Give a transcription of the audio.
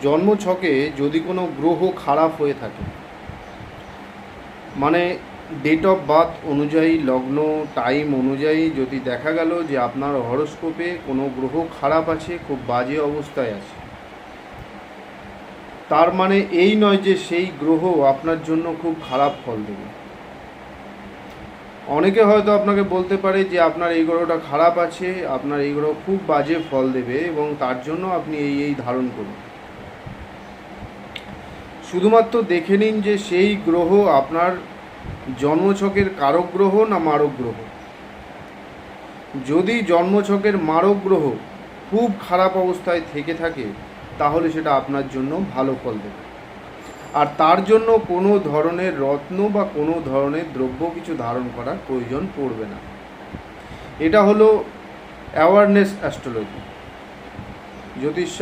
জন্মছকে যদি কোনো গ্রহ খারাপ হয়ে থাকে, মানে ডেট অফ বার্থ অনুযায়ী, লগ্ন টাইম অনুযায়ী যদি দেখা গেল যে আপনার হরোস্কোপে কোনো গ্রহ খারাপ আছে, খুব বাজে অবস্থায় আছে, তার মানে এই নয় যে সেই গ্রহ আপনার জন্য খুব খারাপ ফল দেবে। অনেকে হয়তো আপনাকে বলতে পারে যে আপনার এই গ্রহটা খারাপ আছে, আপনার এই গ্রহ খুব বাজে ফল দেবে এবং তার জন্য আপনি এই ধারণ করুন। শুধুমাত্র দেখে নিন যে সেই গ্রহ আপনার জন্মছকের কারক গ্রহ না মারক গ্রহ। যদি জন্মছকের মারক গ্রহ খুব খারাপ অবস্থায় থেকে থাকে, তাহলে সেটা আপনার জন্য ভালো ফল দেবে। আর তার জন্য কোনো ধরনের রত্ন বা কোনো ধরনের দ্রব্য কিছু ধারণ করার প্রয়োজন পড়বে না। এটা হলো অ্যাওয়ারনেস অ্যাস্ট্রোলজি, জ্যোতিষশাস্ত্র।